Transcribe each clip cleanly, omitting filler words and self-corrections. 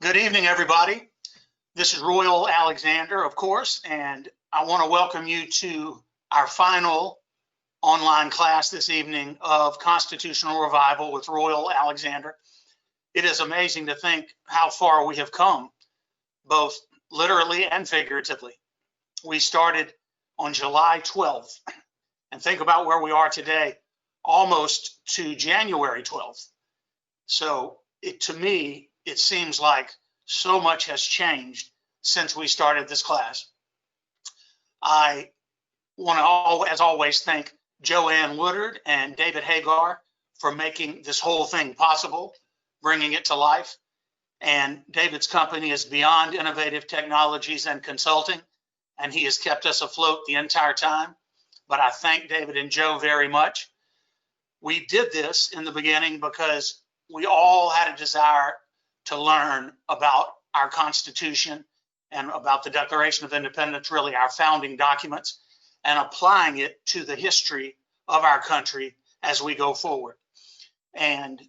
Good evening, everybody. This is Royal Alexander, of course, and I want to welcome you to our final online class this evening of Constitutional Revival with Royal Alexander. It is amazing to think how far we have come, both literally and figuratively. We started on July 12th, and think about where we are today, almost to January 12th. So to me, it seems like so much has changed since we started this class. I want to, as always, thank Joanne Woodard and David Hagar for making this whole thing possible, bringing it to life. And David's company is Beyond Innovative Technologies and Consulting, and he has kept us afloat the entire time. But I thank David and Joe very much. We did this in the beginning because we all had a desire to learn about our Constitution and about the Declaration of Independence, really our founding documents, and applying it to the history of our country as we go forward. And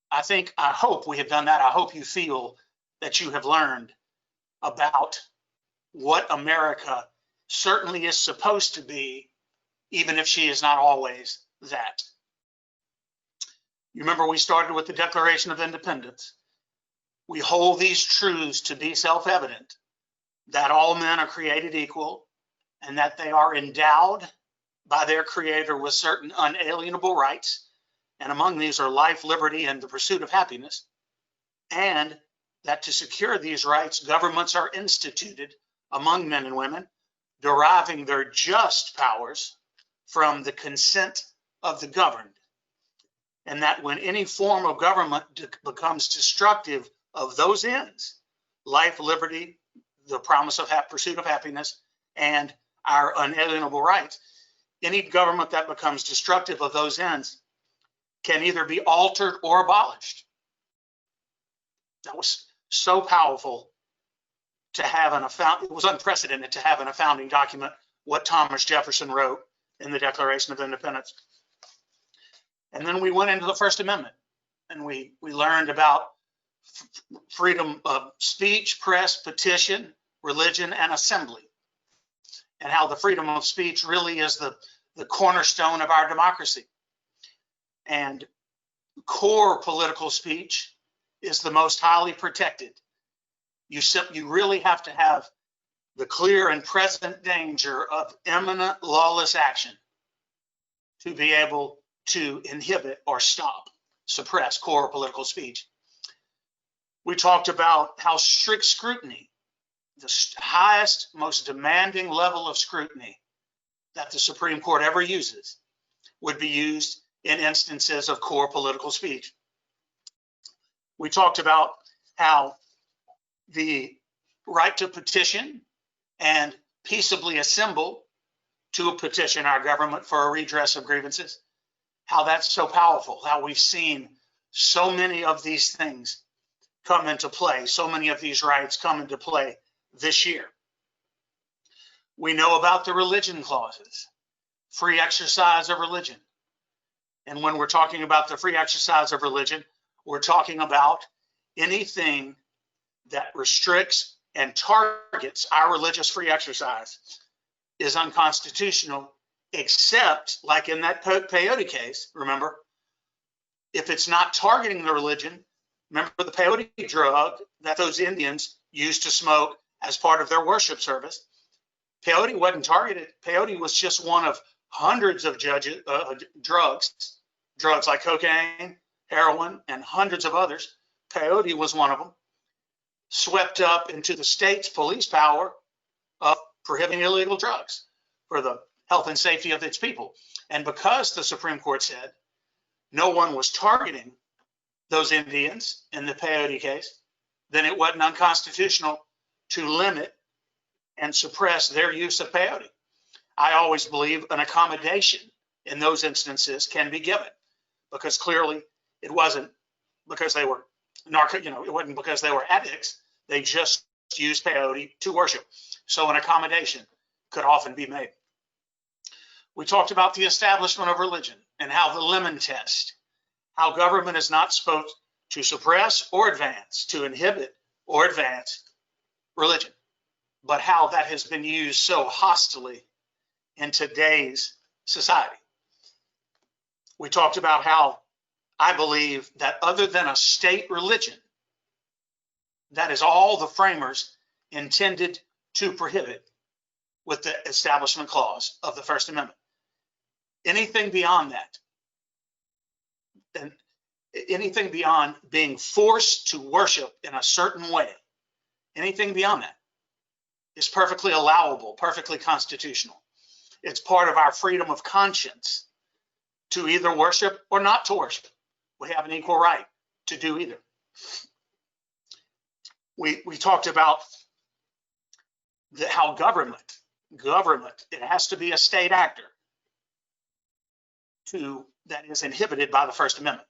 I hope we have done that. I hope you feel that you have learned about what America certainly is supposed to be, even if she is not always that. You remember we started with the Declaration of Independence. We hold these truths to be self-evident, that all men are created equal and that they are endowed by their Creator with certain unalienable rights, and among these are life, liberty, and the pursuit of happiness, and that to secure these rights, governments are instituted among men and women, deriving their just powers from the consent of the governed, and that when any form of government becomes destructive of those ends, life, liberty, the promise of pursuit of happiness, and our unalienable rights, any government that becomes destructive of those ends can either be altered or abolished. That was so powerful to have it was unprecedented to have in a founding document what Thomas Jefferson wrote in the Declaration of Independence. And then we went into the First Amendment, and we learned about freedom of speech, press, petition, religion, and assembly, and how the freedom of speech really is the cornerstone of our democracy. And core political speech is the most highly protected. You really have to have the clear and present danger of imminent lawless action to be able to inhibit or stop, suppress core political speech. We talked about how strict scrutiny, the highest, most demanding level of scrutiny that the Supreme Court ever uses, would be used in instances of core political speech. We talked about how the right to petition and peaceably assemble to petition our government for a redress of grievances, how that's so powerful, how we've seen so many of these things come into play, so many of these rights come into play this year. We know about the religion clauses, free exercise of religion. And when we're talking about the free exercise of religion, we're talking about anything that restricts and targets our religious free exercise is unconstitutional, except like in that peyote case, remember, if it's not targeting the religion. Remember the peyote drug that those Indians used to smoke as part of their worship service? Peyote wasn't targeted. Peyote was just one of hundreds of drugs like cocaine, heroin, and hundreds of others. Peyote was one of them, swept up into the state's police power of prohibiting illegal drugs for the health and safety of its people. And because the Supreme Court said no one was targeting those Indians in the peyote case, then it wasn't unconstitutional to limit and suppress their use of peyote. I always believe an accommodation in those instances can be given, because clearly it wasn't because they were it wasn't because they were addicts. They just used peyote to worship. So an accommodation could often be made. We talked about the establishment of religion and how the Lemon Test, how government is not supposed to suppress or advance, to inhibit or advance religion, but how that has been used so hostilely in today's society. We talked about how I believe that other than a state religion, that is all the framers intended to prohibit with the Establishment Clause of the First Amendment. Anything beyond that, and anything beyond being forced to worship in a certain way, anything beyond that is perfectly allowable, perfectly constitutional. It's part of our freedom of conscience to either worship or not to worship. We have an equal right to do either. We talked about how government, it has to be a state actor that is inhibited by the First Amendment.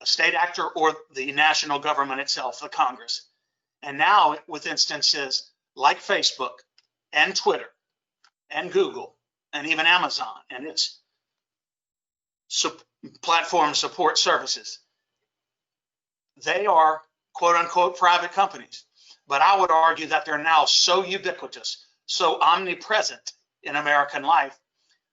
A state actor or the national government itself, the Congress. And now with instances like Facebook and Twitter and Google and even Amazon and its platform support services, they are quote unquote private companies. But I would argue that they're now so ubiquitous, so omnipresent in American life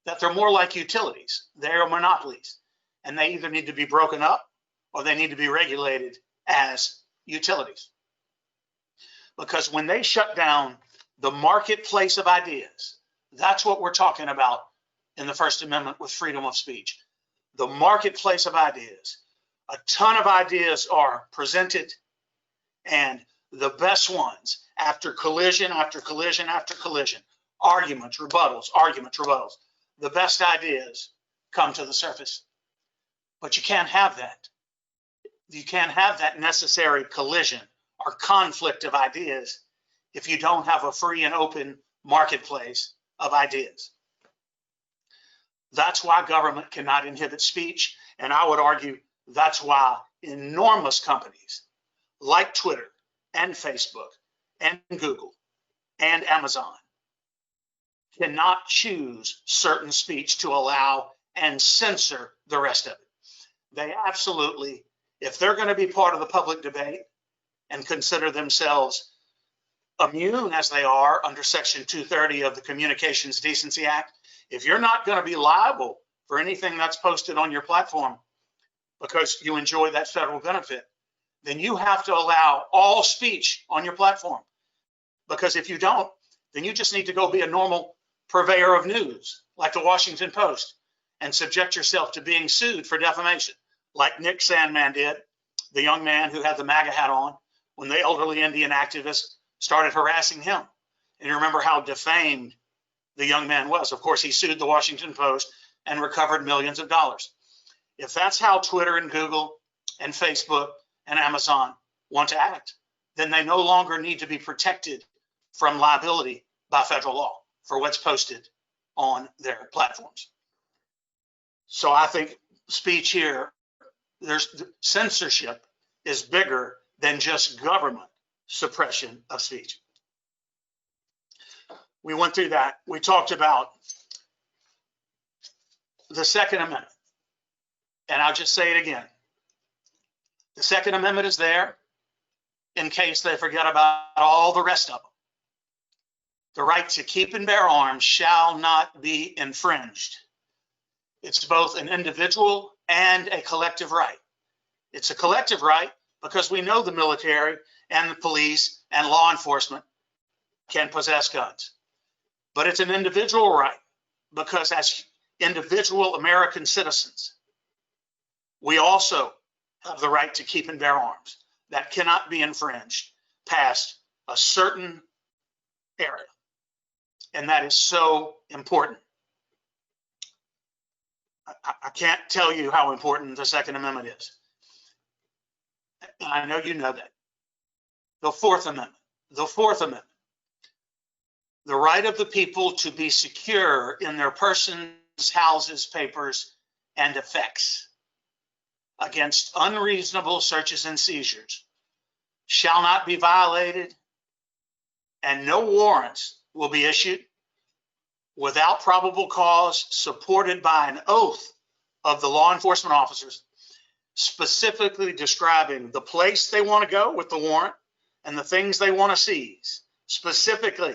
that they're more like utilities. They're monopolies, and they either need to be broken up or they need to be regulated as utilities. Because when they shut down the marketplace of ideas, that's what we're talking about in the First Amendment with freedom of speech. The marketplace of ideas. A ton of ideas are presented, and the best ones, after collision, after collision, after collision, arguments, rebuttals, the best ideas come to the surface. But you can't have that. You can't have that necessary collision or conflict of ideas if you don't have a free and open marketplace of ideas. That's why government cannot inhibit speech. And I would argue that's why enormous companies like Twitter and Facebook and Google and Amazon cannot choose certain speech to allow and censor the rest of it. They absolutely, if they're going to be part of the public debate and consider themselves immune as they are under Section 230 of the Communications Decency Act, if you're not going to be liable for anything that's posted on your platform because you enjoy that federal benefit, then you have to allow all speech on your platform. Because if you don't, then you just need to go be a normal purveyor of news, like the Washington Post, and subject yourself to being sued for defamation, like Nick Sandmann did, the young man who had the MAGA hat on when the elderly Indian activist started harassing him. And you remember how defamed the young man was. Of course, he sued the Washington Post and recovered millions of dollars. If that's how Twitter and Google and Facebook and Amazon want to act, then they no longer need to be protected from liability by federal law for what's posted on their platforms. So I think speech here, there's censorship is bigger than just government suppression of speech. We went through that. We talked about the Second Amendment. And I'll just say it again. The Second Amendment is there in case they forget about all the rest of them. The right to keep and bear arms shall not be infringed. It's both an individual and a collective right. It's a collective right because we know the military and the police and law enforcement can possess guns. But it's an individual right because as individual American citizens, we also have the right to keep and bear arms that cannot be infringed past a certain area. And that is so important. I can't tell you how important the Second Amendment is. And I know you know that. The Fourth Amendment. The right of the people to be secure in their persons, houses, papers, and effects against unreasonable searches and seizures shall not be violated, and no warrants will be issued without probable cause supported by an oath of the law enforcement officers specifically describing the place they want to go with the warrant and the things they want to seize. Specifically,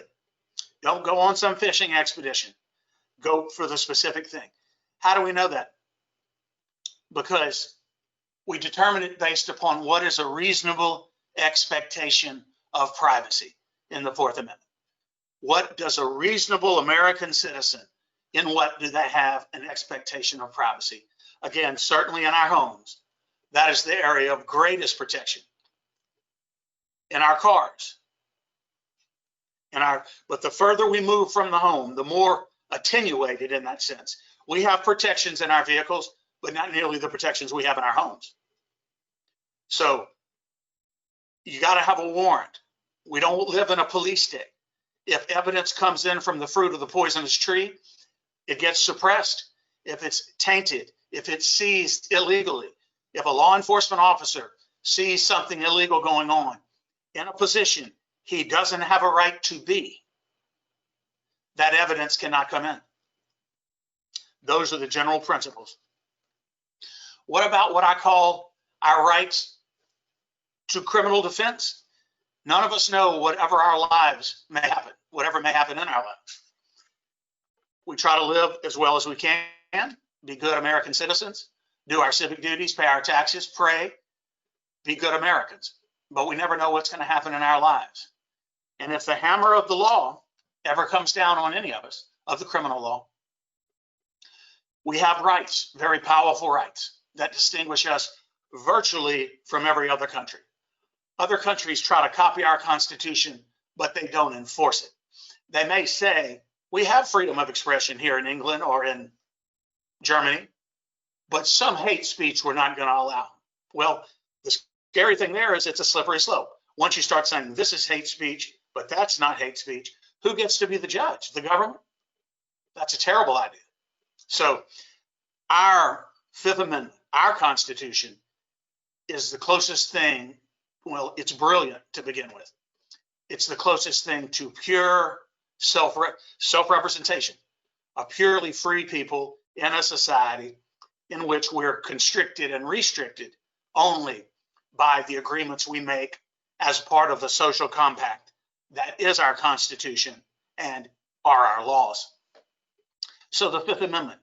don't go on some fishing expedition. Go for the specific thing. How do we know that? Because we determine it based upon what is a reasonable expectation of privacy in the Fourth Amendment. What does a reasonable American citizen, in what do they have an expectation of privacy? Again, certainly in our homes, that is the area of greatest protection. In our cars, but the further we move from the home, the more attenuated in that sense. We have protections in our vehicles, but not nearly the protections we have in our homes. So you got to have a warrant. We don't live in a police state. If evidence comes in from the fruit of the poisonous tree, it gets suppressed. If it's tainted, if it's seized illegally, if a law enforcement officer sees something illegal going on in a position he doesn't have a right to be, that evidence cannot come in. Those are the general principles. What about what I call our rights to criminal defense? None of us know whatever our lives may happen, whatever may happen in our lives. We try to live as well as we can, be good American citizens, do our civic duties, pay our taxes, pray, be good Americans. But we never know what's going to happen in our lives. And if the hammer of the law ever comes down on any of us, of the criminal law, we have rights, very powerful rights that distinguish us virtually from every other country. Other countries try to copy our Constitution, but they don't enforce it. They may say, we have freedom of expression here in England or in Germany, but some hate speech we're not going to allow. Well, the scary thing there is it's a slippery slope. Once you start saying this is hate speech, but that's not hate speech, who gets to be the judge? The government? That's a terrible idea. So our Fifth Amendment, our Constitution, is the closest thing, well, it's brilliant to begin with. It's the closest thing to pure self-representation, a purely free people in a society in which we're constricted and restricted only by the agreements we make as part of the social compact that is our Constitution and are our laws. So the Fifth Amendment,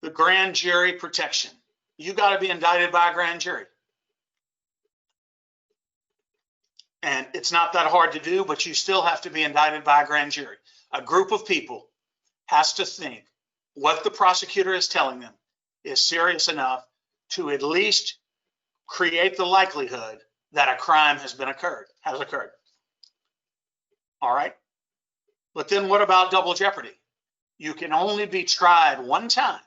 the grand jury protection. You got to be indicted by a grand jury. And it's not that hard to do, but you still have to be indicted by a grand jury. A group of people has to think what the prosecutor is telling them is serious enough to at least create the likelihood that a crime has occurred. All right. But then what about double jeopardy? You can only be tried one time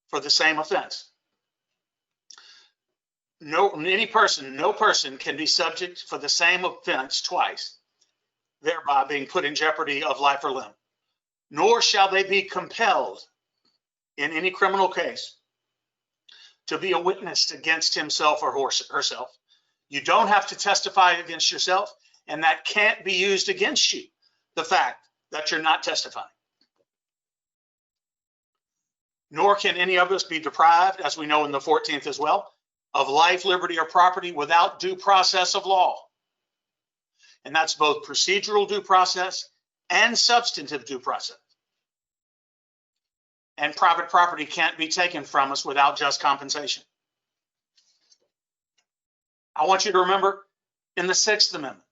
for the same offense. No person can be subject for the same offense twice, thereby being put in jeopardy of life or limb. Nor shall they be compelled in any criminal case to be a witness against himself or herself. You don't have to testify against yourself, and that can't be used against you, the fact that you're not testifying. Nor can any of us be deprived, as we know in the 14th as well, of life, liberty, or property without due process of law. And that's both procedural due process and substantive due process. And private property can't be taken from us without just compensation. I want you to remember in the Sixth Amendment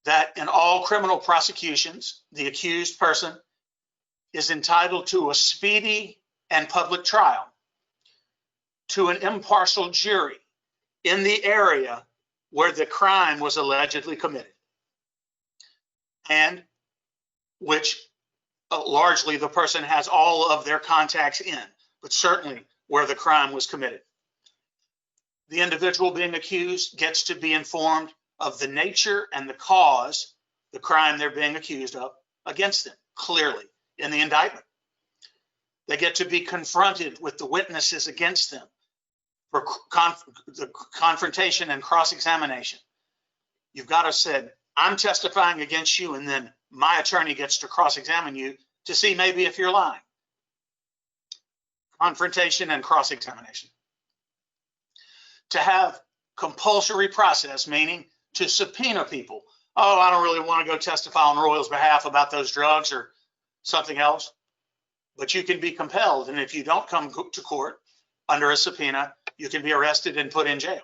that in all criminal prosecutions, the accused person is entitled to a speedy and public trial, to an impartial jury in the area where the crime was allegedly committed, and which largely the person has all of their contacts in, but certainly where the crime was committed. The individual being accused gets to be informed of the nature and the cause, the crime they're being accused of, against them, clearly in the indictment. They get to be confronted with the witnesses against them for the confrontation and cross-examination. You've got to say, I'm testifying against you, and then my attorney gets to cross-examine you to see maybe if you're lying. confrontation and cross-examination. To have compulsory process, meaning to subpoena people. Oh, I don't really want to go testify on Royal's behalf about those drugs or something else, but you can be compelled. And if you don't come to court under a subpoena, you can be arrested and put in jail.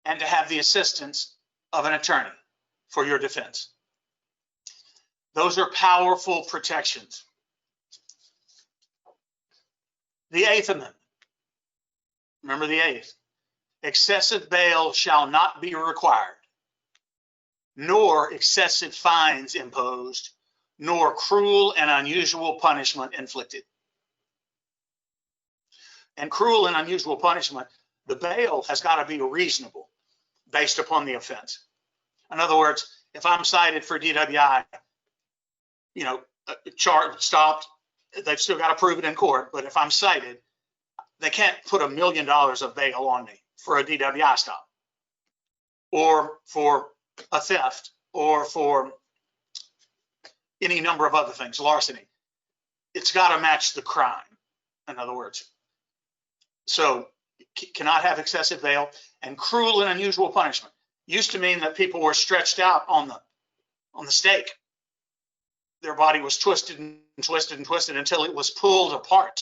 And to have the assistance of an attorney for your defense. Those are powerful protections. The Eighth Amendment. Remember the eighth. Excessive bail shall not be required, nor excessive fines imposed, nor cruel and unusual punishment inflicted. And cruel and unusual punishment, the bail has got to be reasonable based upon the offense. In other words, if I'm cited for DWI, charged, stopped, they've still got to prove it in court. But if I'm cited, they can't put $1 million of bail on me for a DWI stop, or for a theft, or for any number of other things, larceny. It's got to match the crime, in other words. So cannot have excessive bail. And cruel and unusual punishment used to mean that people were stretched out on the stake. Their body was twisted and twisted and twisted until it was pulled apart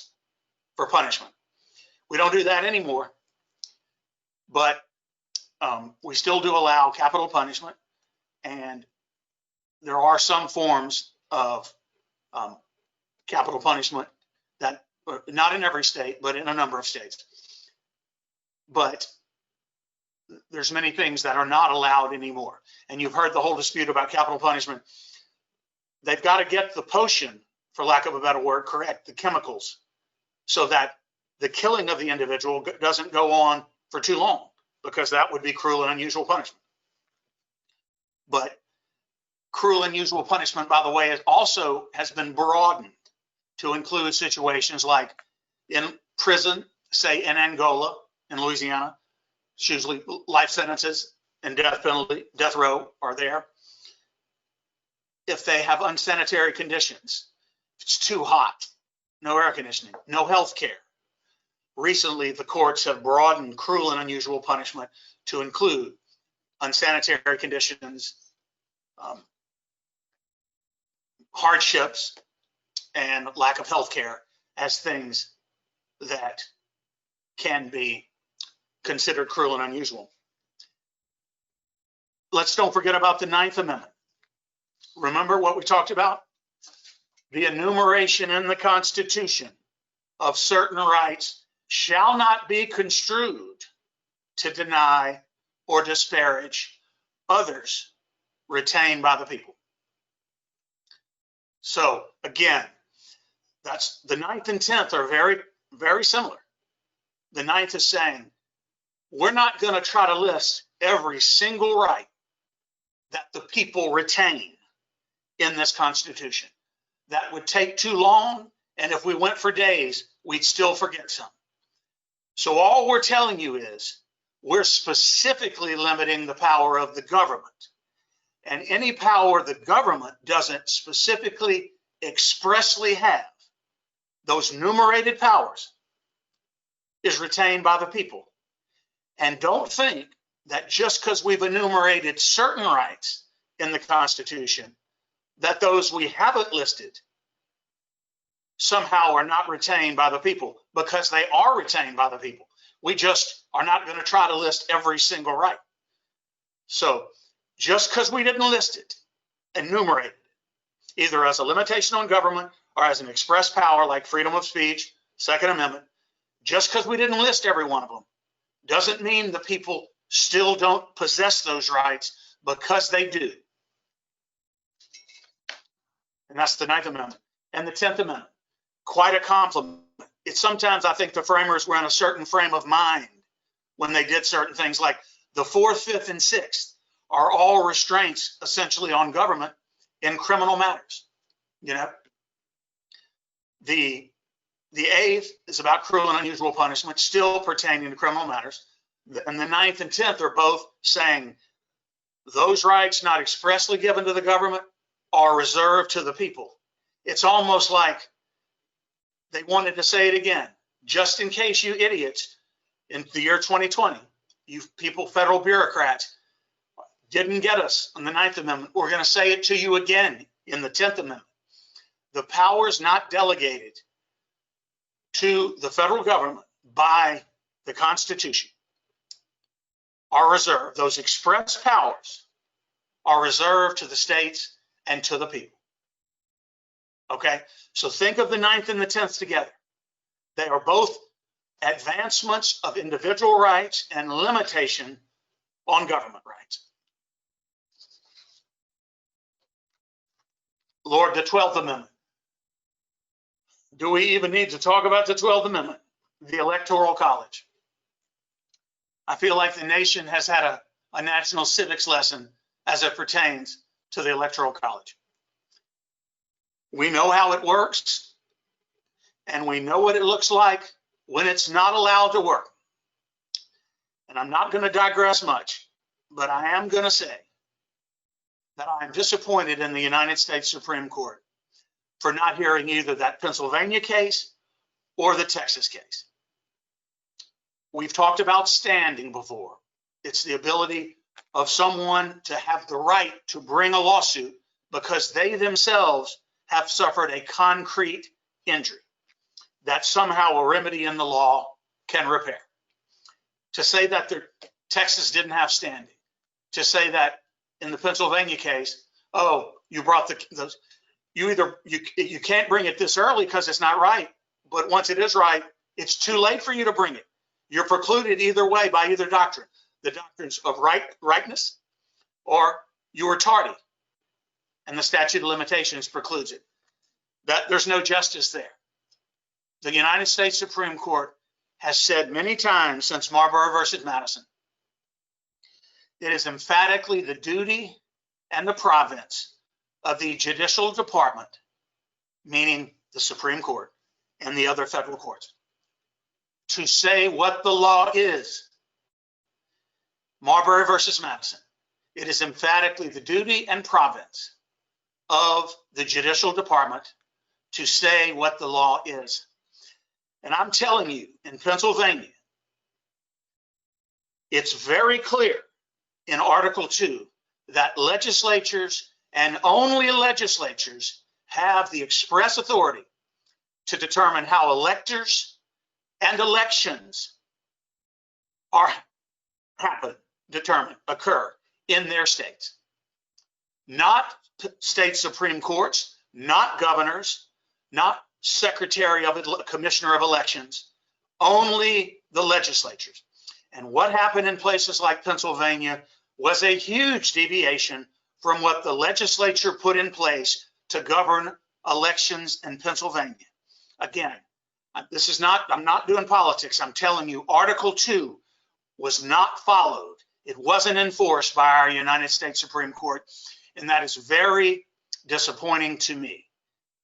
for punishment. We don't do that anymore, but we still do allow capital punishment, and there are some forms of capital punishment that, not in every state, but in a number of states. But there's many things that are not allowed anymore. And you've heard the whole dispute about capital punishment. They've got to get the potion, for lack of a better word, correct, the chemicals, so that the killing of the individual doesn't go on for too long, because that would be cruel and unusual punishment. But cruel and unusual punishment, by the way, also has been broadened to include situations like in prison, say in Angola, in Louisiana. It's usually life sentences and death penalty, death row are there. If they have unsanitary conditions, if it's too hot, no air conditioning, no health care. Recently, the courts have broadened cruel and unusual punishment to include unsanitary conditions, hardships, and lack of health care as things that can be considered cruel and unusual. Let's don't forget about the Ninth Amendment. Remember what we talked about? The enumeration in the Constitution of certain rights shall not be construed to deny or disparage others retained by the people. So again, that's the 9th and 10th are very, very similar. The 9th is saying, we're not going to try to list every single right that the people retain in this Constitution. That would take too long, and if we went for days, we'd still forget some. So all we're telling you is we're specifically limiting the power of the government. And any power the government doesn't specifically expressly have, those enumerated powers, is retained by the people. And don't think that just because we've enumerated certain rights in the Constitution, that those we haven't listed somehow are not retained by the people, because they are retained by the people. We just are not going to try to list every single right. So just because we didn't list it, enumerate it, either as a limitation on government or as an express power like freedom of speech, Second Amendment, just because we didn't list every one of them doesn't mean the people still don't possess those rights, because they do. And that's the 9th Amendment. And the 10th Amendment, quite a compliment. It's sometimes I think the framers were in a certain frame of mind when they did certain things, like the 4th, 5th, and 6th are all restraints essentially on government in criminal matters. You know, the 8th is about cruel and unusual punishment, still pertaining to criminal matters. And the 9th and 10th are both saying those rights not expressly given to the government are reserved to the people. It's almost like They wanted to say it again, just in case you idiots in the year 2020, you people, federal bureaucrats, didn't get us on the 9th Amendment. We're going to say it to you again in the 10th Amendment. The powers not delegated to the federal government by the Constitution are reserved. Those express powers are reserved to the states and to the people. Okay, so think of the 9th and the 10th together. They are both advancements of individual rights and limitation on government rights. Lord, the 12th Amendment. Do we even need to talk about the 12th Amendment? The Electoral College. I feel like the nation has had a national civics lesson as it pertains to the Electoral College. We know how it works, and we know what it looks like when it's not allowed to work. And I'm not going to digress much, but I am going to say that I am disappointed in the United States Supreme Court for not hearing either that Pennsylvania case or the Texas case. We've talked about standing before. It's the ability of someone to have the right to bring a lawsuit because they themselves have suffered a concrete injury that somehow a remedy in the law can repair. To say that Texas didn't have standing, to say that in the Pennsylvania case, oh, you brought those, you can't bring it this early because it's not right, but once it is right, it's too late for you to bring it. You're precluded either way by either doctrine, the doctrines of rightness, or you were tardy and the statute of limitations precludes it. That there's no justice there. The United States Supreme Court has said many times since Marbury versus Madison, it is emphatically the duty and the province of the judicial department, meaning the Supreme Court and the other federal courts, to say what the law is. Marbury versus Madison, it is emphatically the duty and province of the judicial department to say what the law is. And I'm telling you, in Pennsylvania, it's very clear in Article 2 that legislatures and only legislatures have the express authority to determine how electors and elections are occur in their states. Not state Supreme Courts, not governors, not secretary of commissioner of elections, only the legislatures. And what happened in places like Pennsylvania was a huge deviation from what the legislature put in place to govern elections in Pennsylvania. Again, I'm not doing politics. I'm telling you, Article 2 was not followed. It wasn't enforced by our United States Supreme Court, and that is very disappointing to me.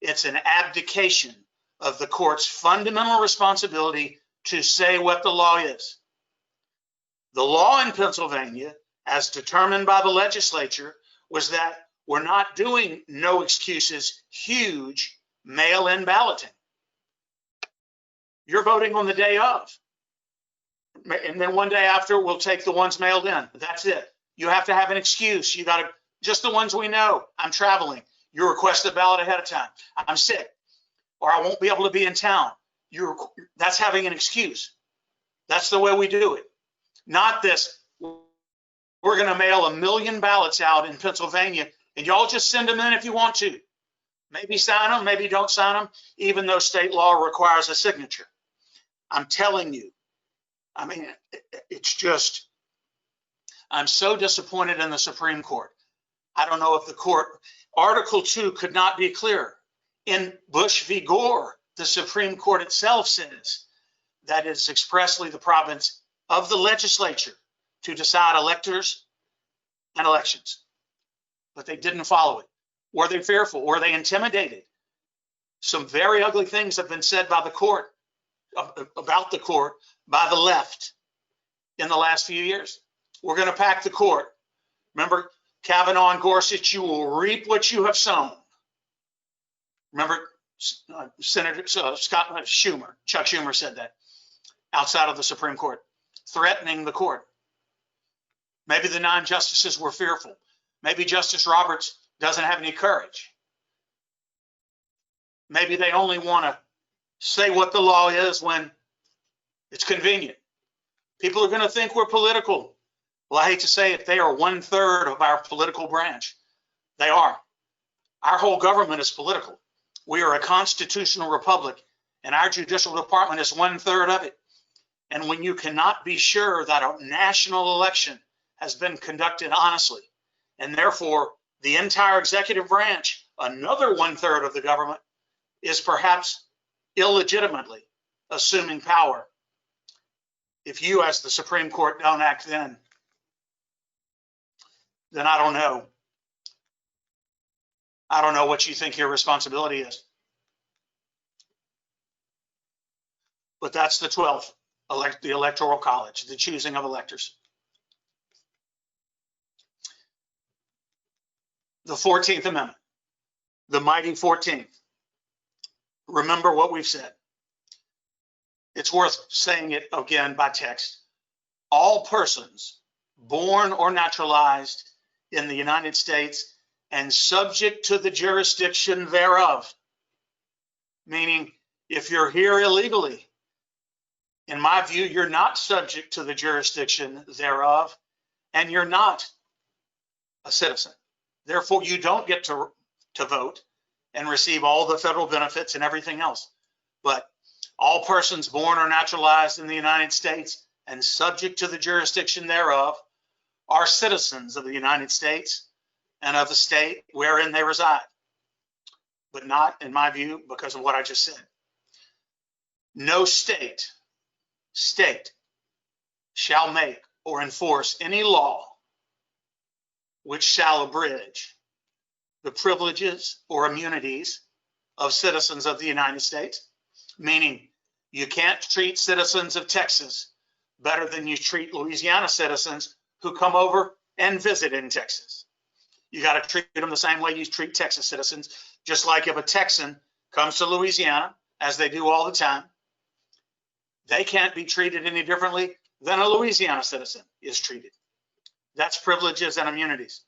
It's an abdication of the court's fundamental responsibility to say what the law is. The law in Pennsylvania, as determined by the legislature, was that we're not doing no excuses, huge mail-in balloting. You're voting on the day of. And then one day after, we'll take the ones mailed in. That's it. You have to have an excuse. You got to, just the ones we know. I'm traveling. You request a ballot ahead of time. I'm sick, or I won't be able to be in town. That's having an excuse. That's the way we do it. Not this, we're going to mail 1 million ballots out in Pennsylvania, and y'all just send them in if you want to. Maybe sign them, maybe don't sign them, even though state law requires a signature. I'm telling you, I mean, it's just, I'm so disappointed in the Supreme Court. I don't know if the court, Article 2 could not be clearer. In Bush v. Gore, the Supreme Court itself says that it's expressly the province of the legislature to decide electors and elections. But they didn't follow it. Were they fearful? Were they intimidated? Some very ugly things have been said by the court, about the court, by the left in the last few years. We're going to pack the court. Remember, Kavanaugh and Gorsuch, you will reap what you have sown. Remember, Senator Chuck Schumer said that outside of the Supreme Court, threatening the court. Maybe the 9 justices were fearful. Maybe Justice Roberts doesn't have any courage. Maybe they only want to say what the law is when it's convenient. People are going to think we're political. Well, I hate to say it, they are 1/3 of our political branch. They are. Our whole government is political. We are a constitutional republic, and our judicial department is 1/3 of it. And when you cannot be sure that a national election has been conducted honestly, and therefore the entire executive branch, another 1/3 of the government, is perhaps illegitimately assuming power. If you, as the Supreme Court, don't act then I don't know. I don't know what you think your responsibility is. But that's the 12th, the Electoral College, the choosing of electors. The 14th Amendment, the mighty 14th. Remember what we've said. It's worth saying it again by text. All persons born or naturalized in the United States and subject to the jurisdiction thereof. Meaning, if you're here illegally, in my view, you're not subject to the jurisdiction thereof, and you're not a citizen. Therefore, you don't get to vote and receive all the federal benefits and everything else. But all persons born or naturalized in the United States and subject to the jurisdiction thereof are citizens of the United States and of the state wherein they reside, but not, in my view, because of what I just said. No state shall make or enforce any law which shall abridge the privileges or immunities of citizens of the United States, meaning you can't treat citizens of Texas better than you treat Louisiana citizens who come over and visit in Texas. You got to treat them the same way you treat Texas citizens, just like if a Texan comes to Louisiana, as they do all the time, they can't be treated any differently than a Louisiana citizen is treated. That's privileges and immunities.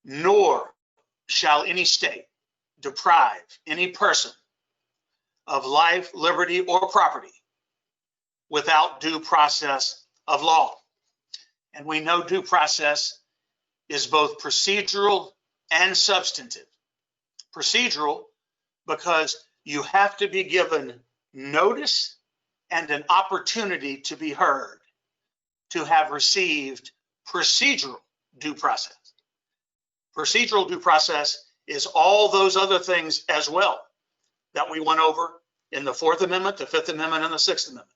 Nor shall any state deprive any person of life, liberty, or property without due process of law. And we know due process is both procedural and substantive. Procedural because you have to be given notice and an opportunity to be heard to have received procedural due process. Procedural due process is all those other things as well that we went over in the 4th Amendment, the 5th Amendment, and the 6th Amendment.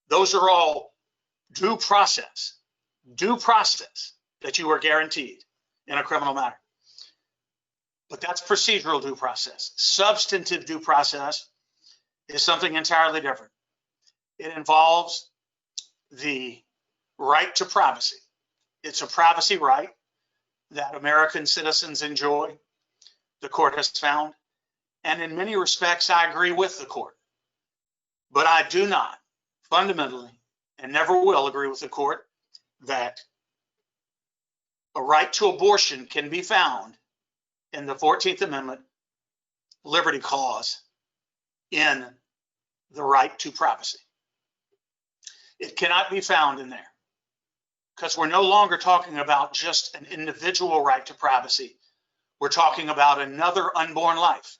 Those are all due process that you are guaranteed in a criminal matter. But that's procedural due process. Substantive due process is something entirely different. It involves the right to privacy. It's a privacy right that American citizens enjoy, the court has found. And in many respects, I agree with the court. But I do not fundamentally, and never will agree with the court, that a right to abortion can be found in the 14th Amendment Liberty Clause in the right to privacy. It cannot be found in there because we're no longer talking about just an individual right to privacy. We're talking about another unborn life.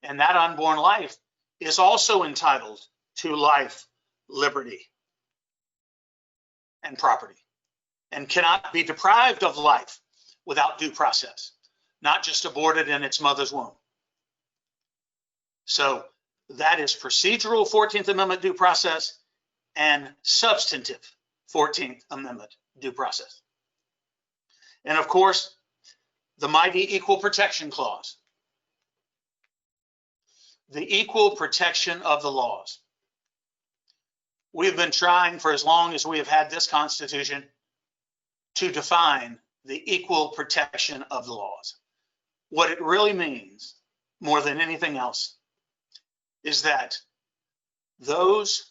And that unborn life is also entitled to life, liberty, and property, and cannot be deprived of life without due process, not just aborted in its mother's womb. So that is procedural 14th Amendment due process and substantive 14th Amendment due process. And of course, the mighty Equal Protection Clause. The equal protection of the laws. We've been trying for as long as we have had this Constitution to define the equal protection of the laws. What it really means more than anything else is that those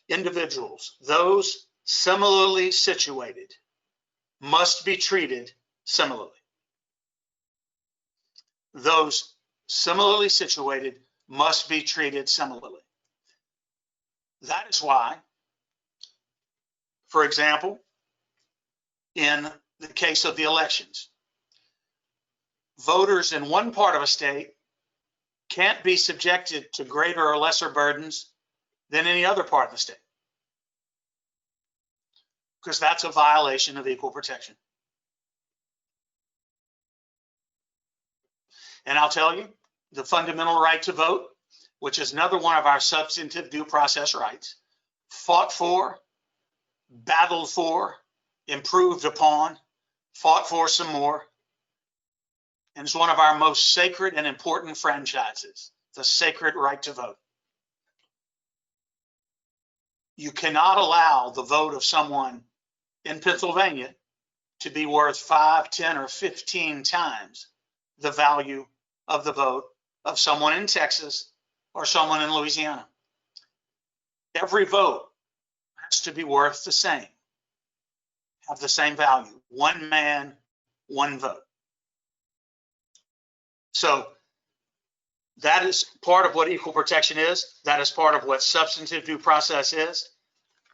individuals, those similarly situated, must be treated similarly. Those similarly situated must be treated similarly. That is why, for example, in the case of the elections, voters in one part of a state can't be subjected to greater or lesser burdens than any other part of the state, because that's a violation of equal protection. And I'll tell you, the fundamental right to vote, which is another one of our substantive due process rights, fought for, battled for, improved upon, fought for some more, and is one of our most sacred and important franchises, the sacred right to vote. You cannot allow the vote of someone in Pennsylvania to be worth 5, 10, or 15 times the value of the vote of someone in Texas or someone in Louisiana. Every vote has to be worth the same, have the same value. One man, one vote. So that is part of what equal protection is. That is part of what substantive due process is.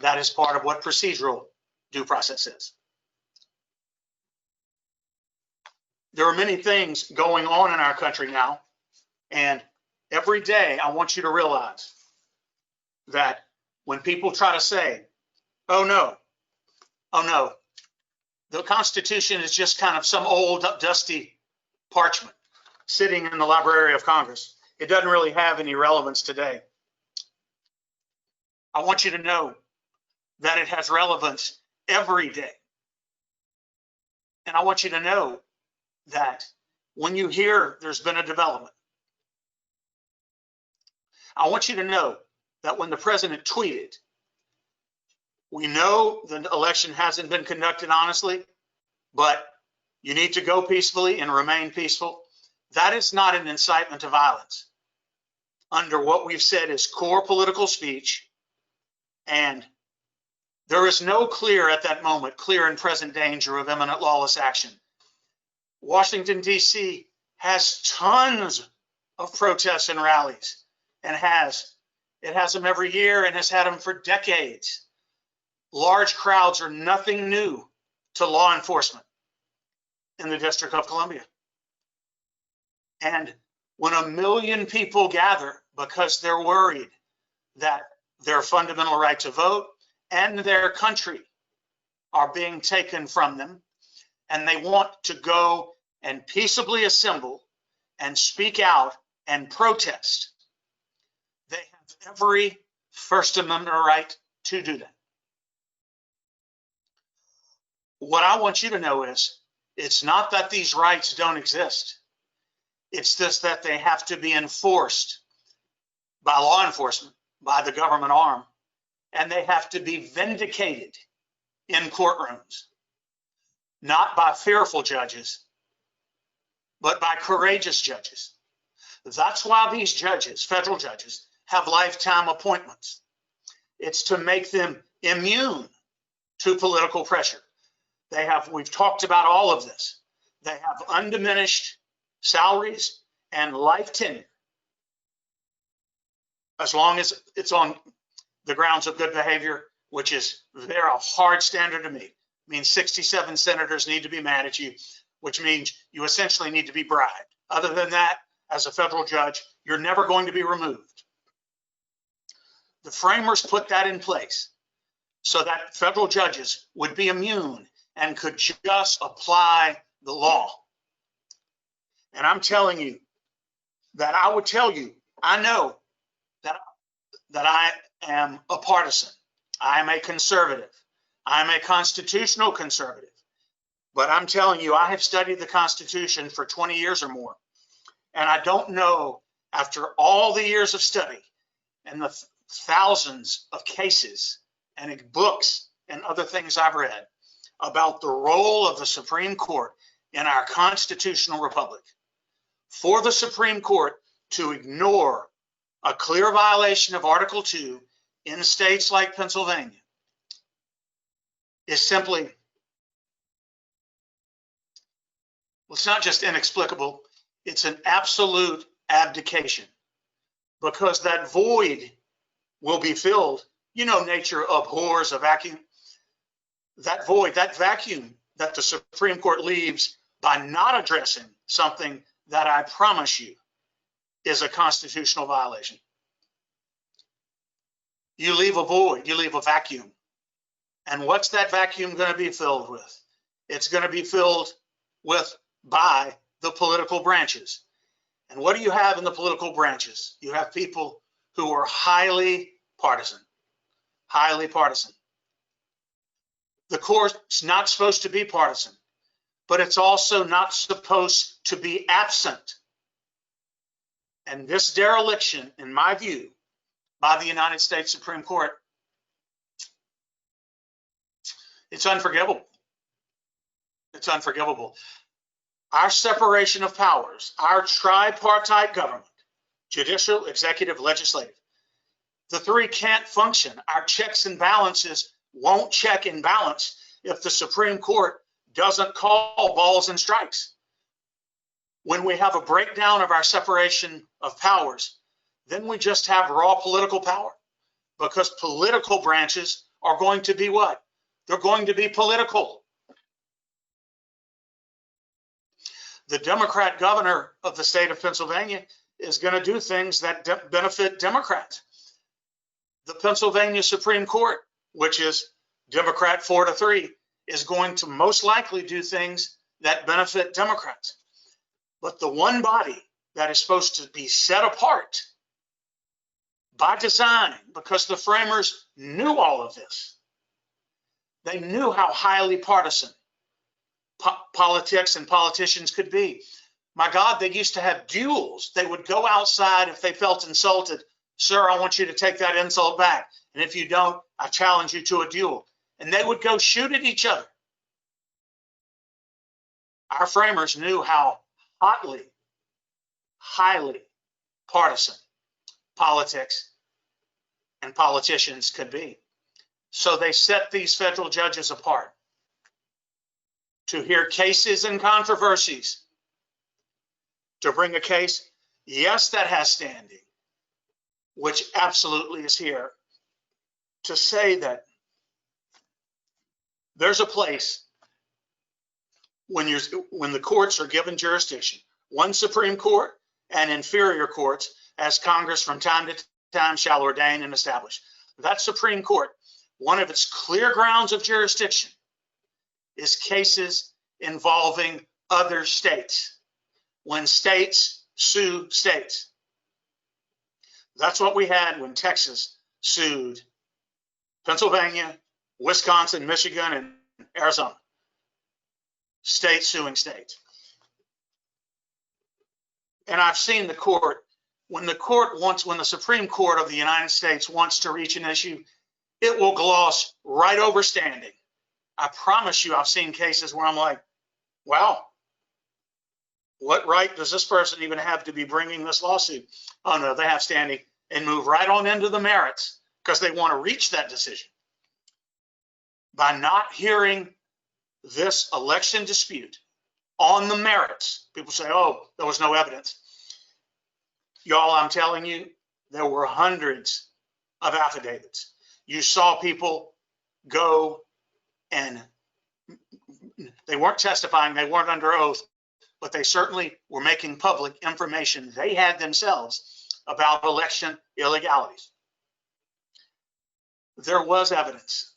That is part of what procedural due process is. There are many things going on in our country now, and every day I want you to realize that when people try to say, oh no, the Constitution is just kind of some old dusty parchment sitting in the Library of Congress, it doesn't really have any relevance today. I want you to know that it has relevance every day. And I want you to know that when you hear there's been a development, I want you to know that when the president tweeted, we know the election hasn't been conducted honestly, but you need to go peacefully and remain peaceful. That is not an incitement to violence under what we've said is core political speech. And there is no clear at that moment, clear and present danger of imminent lawless action. Washington, D.C. has tons of protests and rallies, and it has them every year and has had them for decades. Large crowds are nothing new to law enforcement in the District of Columbia. And when 1 million people gather because they're worried that their fundamental right to vote and their country are being taken from them, and they want to go and peaceably assemble and speak out and protest, they have every First Amendment right to do that. What I want you to know is, it's not that these rights don't exist. It's just that they have to be enforced by law enforcement, by the government arm, and they have to be vindicated in courtrooms, not by fearful judges, but by courageous judges. That's why these judges, federal judges, have lifetime appointments. It's to make them immune to political pressure. We've talked about all of this. They have undiminished salaries and life tenure, as long as it's on the grounds of good behavior, which is, they're a hard standard to meet. It means 67 senators need to be mad at you, which means you essentially need to be bribed. Other than that, as a federal judge, you're never going to be removed. The framers put that in place so that federal judges would be immune and could just apply the law. And I'm telling you that I would tell you, I know that I am a partisan. I am a conservative. I am a constitutional conservative. But I'm telling you, I have studied the Constitution for 20 years or more. And I don't know, after all the years of study and the thousands of cases and books and other things I've read about the role of the Supreme Court in our constitutional republic. For the Supreme Court to ignore a clear violation of Article 2 in states like Pennsylvania is simply, well, it's not just inexplicable, it's an absolute abdication, because that void will be filled. You know, nature abhors a vacuum. That void, that vacuum that the Supreme Court leaves by not addressing something that I promise you is a constitutional violation. You leave a void, you leave a vacuum. And what's that vacuum going to be filled with? It's going to be filled with by the political branches. And what do you have in the political branches? You have people who are highly partisan, highly partisan. The court's not supposed to be partisan, but it's also not supposed to be absent. And this dereliction, in my view, by the United States Supreme Court, it's unforgivable. It's unforgivable. Our separation of powers, our tripartite government, judicial, executive, legislative, the three can't function. Our checks and balances won't check and balance if the Supreme Court doesn't call balls and strikes. When we have a breakdown of our separation of powers, then we just have raw political power, because political branches are going to be what? They're going to be political. The Democrat governor of the state of Pennsylvania is going to do things that benefit Democrats. The Pennsylvania Supreme Court, which is Democrat 4-3, is going to most likely do things that benefit Democrats. But the one body that is supposed to be set apart by design, because the framers knew all of this. They knew how highly partisan politics and politicians could be. My God, they used to have duels. They would go outside if they felt insulted. Sir, I want you to take that insult back. And if you don't, I challenge you to a duel. And they would go shoot at each other. Our framers knew how highly partisan politics and politicians could be. So they set these federal judges apart to hear cases and controversies, to bring a case, yes, that has standing, which absolutely is here, to say that there's a place when the courts are given jurisdiction, one Supreme Court and inferior courts, as Congress from time to time shall ordain and establish. That Supreme Court, one of its clear grounds of jurisdiction is cases involving other states, when states sue states. That's what we had when Texas sued Pennsylvania, Wisconsin, Michigan, and Arizona. States suing states. And I've seen the court, when the Supreme Court of the United States wants to reach an issue, it will gloss right over standing. I promise you, I've seen cases where I'm like, wow, what right does this person even have to be bringing this lawsuit? Oh no, they have standing, and move right on into the merits because they want to reach that decision. By not hearing this election dispute on the merits, people say, oh, there was no evidence. Y'all, I'm telling you, there were hundreds of affidavits. You saw people go, and they weren't testifying, they weren't under oath, but they certainly were making public information they had themselves about election illegalities. There was evidence.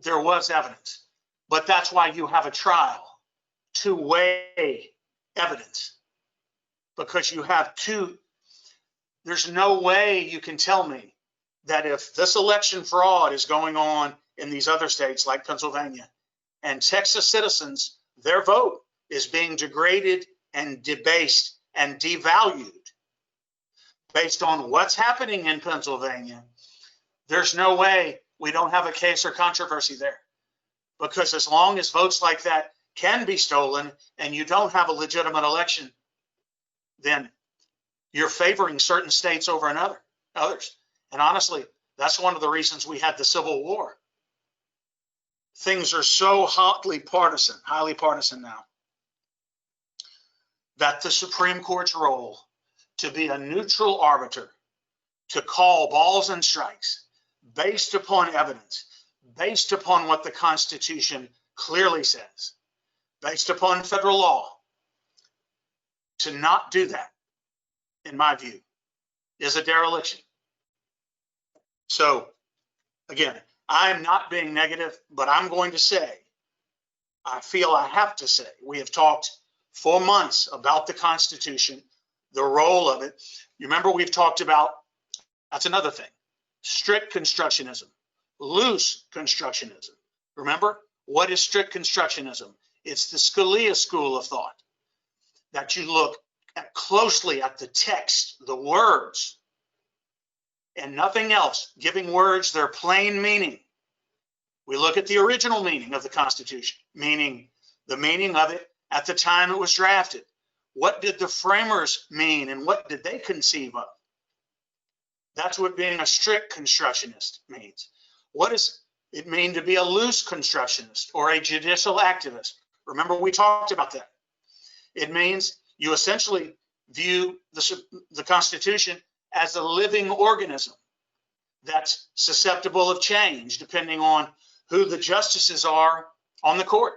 There was evidence. But that's why you have a trial, to weigh evidence, because you have two. There's no way you can tell me that if this election fraud is going on in these other states like Pennsylvania, and Texas citizens, their vote is being degraded and debased and devalued based on what's happening in Pennsylvania, there's no way we don't have a case or controversy there. Because as long as votes like that can be stolen and you don't have a legitimate election, then you're favoring certain states over others. And honestly, that's one of the reasons we had the Civil War. Things are so highly partisan now, that the Supreme Court's role to be a neutral arbiter, to call balls and strikes based upon evidence, based upon what the Constitution clearly says, based upon federal law, to not do that, in my view, is a dereliction. So, again, I am not being negative, but I'm going to say, I feel I have to say, we have talked for months about the Constitution, the role of it. You remember we've talked about, that's another thing, strict constructionism, loose constructionism. Remember, what is strict constructionism? It's the Scalia school of thought, that you look closely at the text, the words, and nothing else, giving words their plain meaning. We look at the original meaning of the Constitution, meaning the meaning of it at the time it was drafted. What did the framers mean and what did they conceive of? That's what being a strict constructionist means. What does it mean to be a loose constructionist or a judicial activist? Remember, we talked about that. It means you essentially view the Constitution as a living organism that's susceptible of change depending on who the justices are on the court.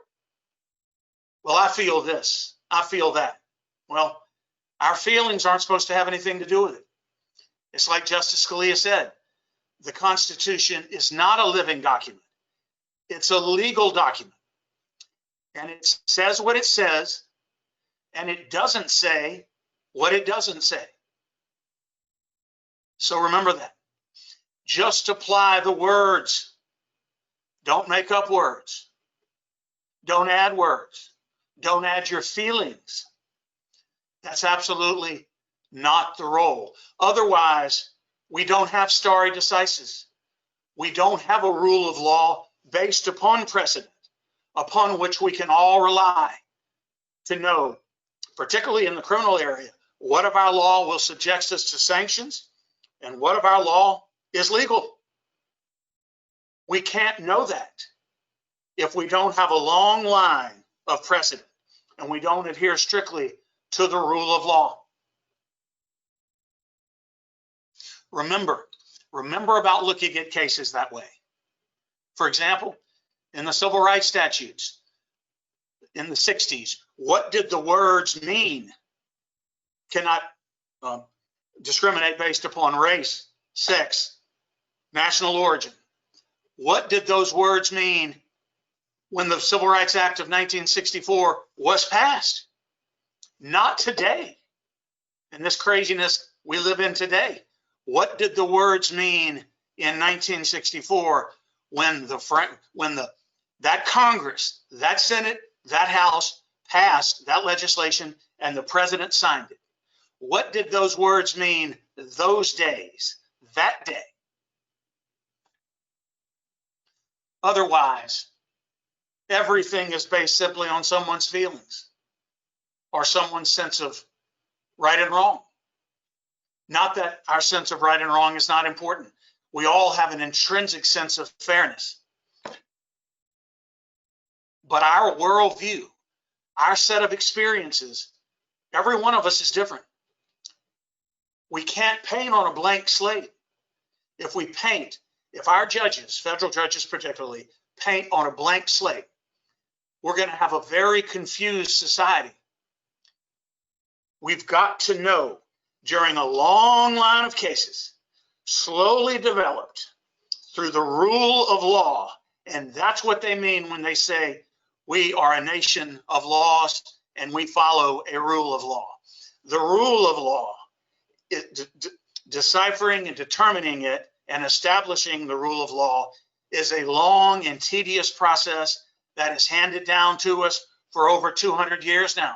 Well, I feel this, I feel that. Well, our feelings aren't supposed to have anything to do with it. It's like Justice Scalia said, the Constitution is not a living document. It's a legal document. And it says what it says, and it doesn't say what it doesn't say. So remember that. Just apply the words. Don't make up words. Don't add words. Don't add your feelings. That's absolutely not the role. Otherwise, we don't have stare decisis. We don't have a rule of law based upon precedent, upon which we can all rely to know, particularly in the criminal area, what of our law will subject us to sanctions and what of our law is legal. We can't know that if we don't have a long line of precedent and we don't adhere strictly to the rule of law. Remember about looking at cases that way. For example, in the civil rights statutes in the 60s, what did the words mean? Cannot discriminate based upon race, sex, national origin. What did those words mean when the Civil Rights Act of 1964 was passed? Not today. In this craziness we live in today. What did the words mean in 1964 when that Congress, that Senate, that House passed that legislation and the president signed it? What did those words mean those days, that day? Otherwise, everything is based simply on someone's feelings or someone's sense of right and wrong. Not that our sense of right and wrong is not important. We all have an intrinsic sense of fairness. But our worldview, our set of experiences, every one of us is different. We can't paint on a blank slate. If our judges, federal judges particularly, paint on a blank slate, we're going to have a very confused society. We've got to know, during a long line of cases, slowly developed through the rule of law, and that's what they mean when they say we are a nation of laws and we follow a rule of law. The rule of law, deciphering and determining it and establishing the rule of law, is a long and tedious process that is handed down to us for over 200 years now.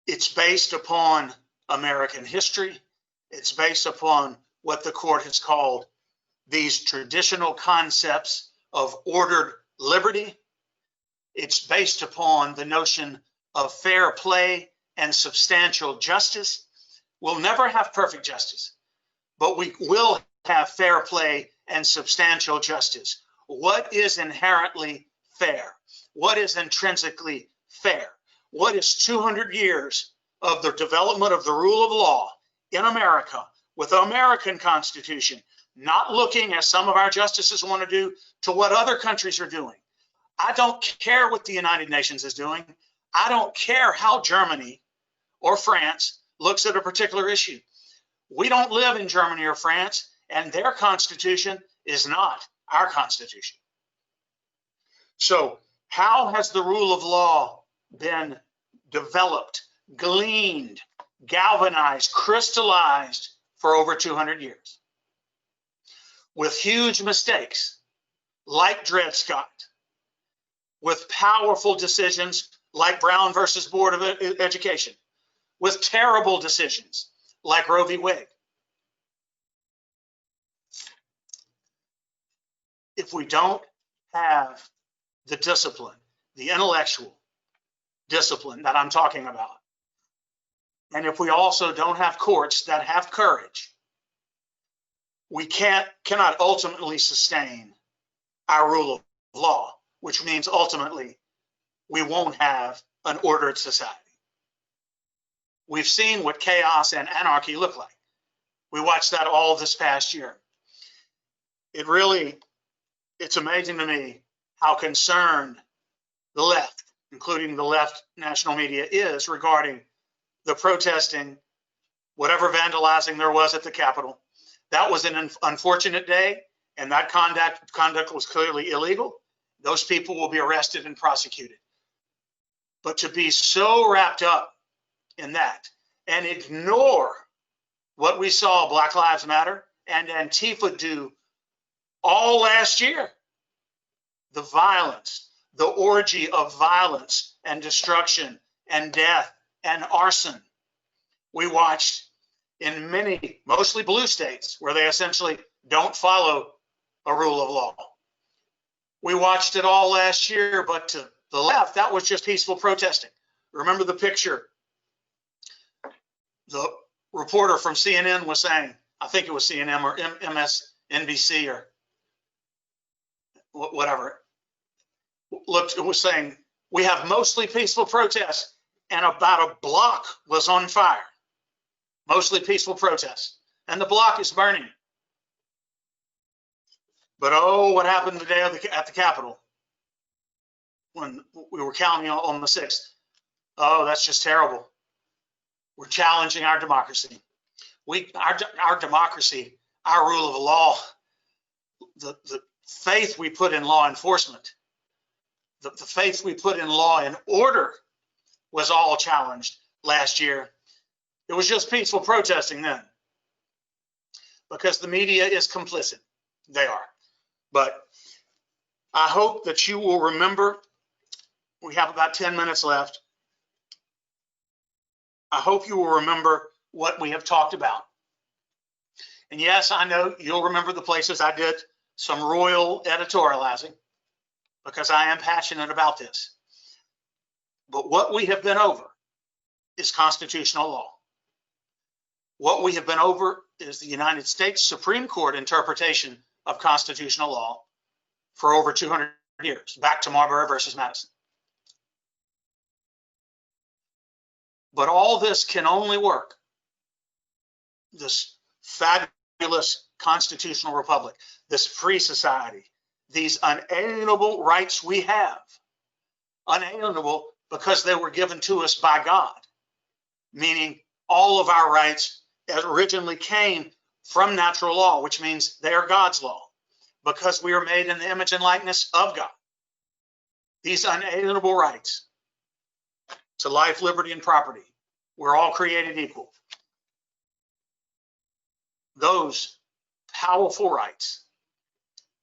It's based upon American history. It's based upon what the court has called these traditional concepts of ordered liberty. It's based upon the notion of fair play and substantial justice. We'll never have perfect justice, but we will have fair play and substantial justice. What is inherently fair? What is intrinsically fair? What is 200 years of the development of the rule of law in America with the American Constitution, not looking, as some of our justices want to do, to what other countries are doing? I don't care what the United Nations is doing. I don't care how Germany or France looks at a particular issue. We don't live in Germany or France, and their constitution is not our constitution. So how has the rule of law been developed, gleaned, galvanized, crystallized for over 200 years? With huge mistakes like Dred Scott, with powerful decisions like Brown versus Board of Education, with terrible decisions like Roe v. Wade. If we don't have the discipline, the intellectual discipline that I'm talking about, and if we also don't have courts that have courage, we cannot ultimately sustain our rule of law, which means ultimately we won't have an ordered society. We've seen what chaos and anarchy look like. We watched that all this past year. It's amazing to me how concerned the left, including the left national media, is regarding the protesting, whatever vandalizing there was at the Capitol. That was an unfortunate day, and that conduct was clearly illegal. Those people will be arrested and prosecuted. But to be so wrapped up in that and ignore what we saw Black Lives Matter and Antifa do all last year, the violence, the orgy of violence and destruction and death and arson we watched in many, mostly blue states, where they essentially don't follow a rule of law. We watched it all last year, but to the left, that was just peaceful protesting. Remember the picture the reporter from CNN was saying, I think it was CNN or MSNBC or whatever, it was saying, we have mostly peaceful protests and about a block was on fire. Mostly peaceful protests. And the block is burning. But oh, what happened today at the Capitol when we were counting on the 6th? Oh, that's just terrible. We're challenging our democracy. Our democracy, our rule of law, the faith we put in law enforcement, the faith we put in law and order was all challenged last year. It was just peaceful protesting then, because the media is complicit. They are. But I hope that you will remember, we have about 10 minutes left. I hope you will remember what we have talked about. And yes, I know you'll remember the places I did some royal editorializing, because I am passionate about this. But what we have been over is constitutional law. What we have been over is the United States Supreme Court interpretation of constitutional law for over 200 years, back to Marbury versus Madison. But all this can only work, this fabulous constitutional republic, this free society, these unalienable rights we have, unalienable because they were given to us by God, meaning all of our rights originally came from natural law, which means they are God's law, because we are made in the image and likeness of God. These unalienable rights to life, liberty, and property, we're all created equal. Those powerful rights,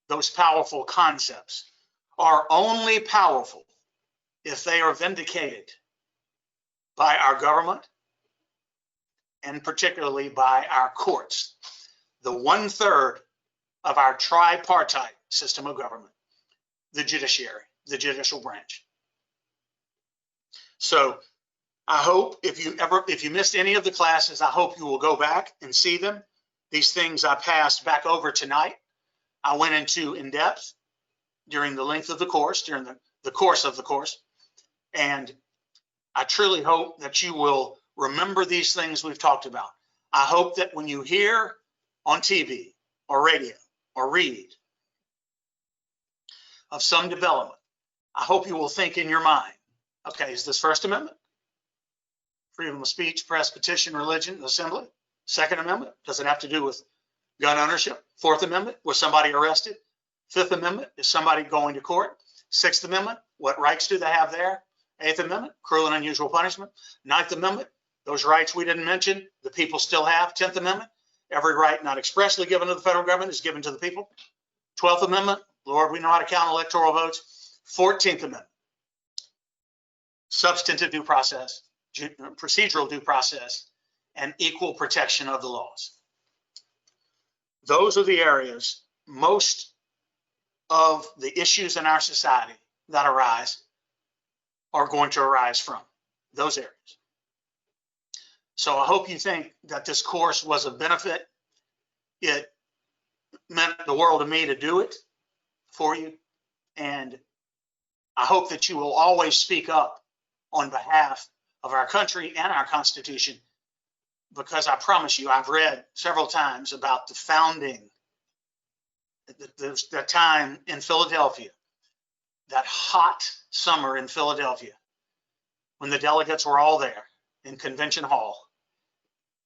those powerful concepts are only powerful if they are vindicated by our government and particularly by our courts, the 1/3 of our tripartite system of government, the judiciary, the judicial branch. So I hope if you missed any of the classes, I hope you will go back and see them. These things I passed back over tonight, I went into in depth during the length of the course, during the course of the course. And I truly hope that you will remember these things we've talked about. I hope that when you hear on TV or radio or read of some development, I hope you will think in your mind, okay, is this First Amendment? Freedom of speech, press, petition, religion, assembly. Second Amendment, does it have to do with gun ownership? Fourth Amendment, was somebody arrested? Fifth Amendment, is somebody going to court? Sixth Amendment, what rights do they have there? Eighth Amendment, cruel and unusual punishment. Ninth Amendment, those rights we didn't mention, the people still have. 10th Amendment, every right not expressly given to the federal government is given to the people. 12th Amendment, Lord, we know how to count electoral votes. 14th Amendment, substantive due process, procedural due process, and equal protection of the laws. Those are the areas most of the issues in our society that arise are going to arise from, those areas. So I hope you think that this course was a benefit. It meant the world to me to do it for you. And I hope that you will always speak up on behalf of our country and our Constitution, because I promise you, I've read several times about the founding, the time in Philadelphia, that hot summer in Philadelphia, when the delegates were all there in Convention Hall.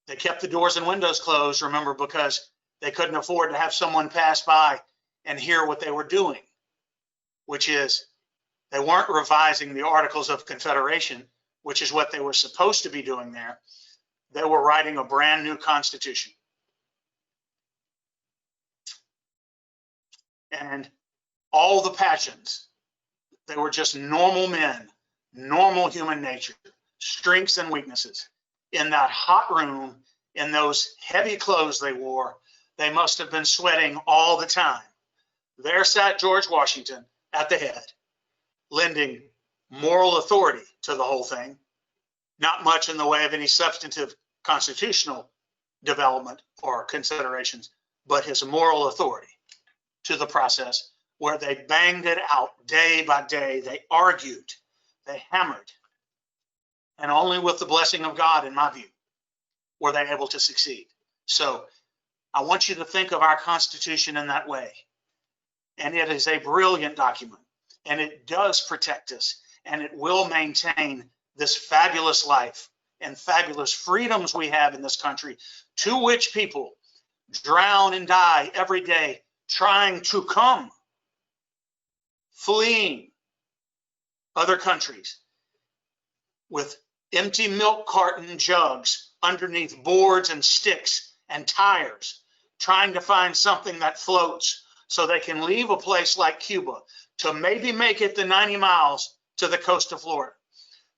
They kept the doors and windows closed, remember, because they couldn't afford to have someone pass by and hear what they were doing, which is they weren't revising the Articles of Confederation, which is what they were supposed to be doing there. They were writing a brand new Constitution. And all the passions, they were just normal men, normal human nature, strengths and weaknesses. In that hot room, in those heavy clothes they wore, they must have been sweating all the time. There sat George Washington at the head, lending moral authority to the whole thing, not much in the way of any substantive constitutional development or considerations, but his moral authority to the process, where they banged it out day by day. They argued, they hammered, and only with the blessing of God, in my view, were they able to succeed. So I want you to think of our Constitution in that way. And it is a brilliant document, and it does protect us, and it will maintain this fabulous life and fabulous freedoms we have in this country, to which people drown and die every day trying to come, fleeing other countries with empty milk carton jugs underneath boards and sticks and tires, trying to find something that floats so they can leave a place like Cuba to maybe make it the 90 miles to the coast of Florida,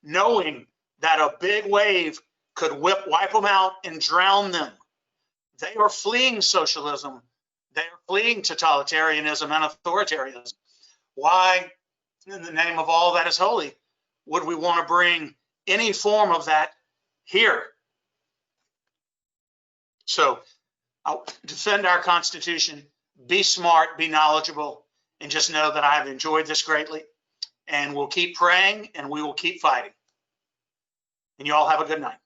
knowing that a big wave could wipe them out and drown them. They are fleeing socialism. They are fleeing totalitarianism and authoritarianism. Why, in the name of all that is holy, would we want to bring any form of that here? So I'll defend our Constitution, be smart, be knowledgeable, and just know that I have enjoyed this greatly. And we'll keep praying and we will keep fighting. And you all have a good night.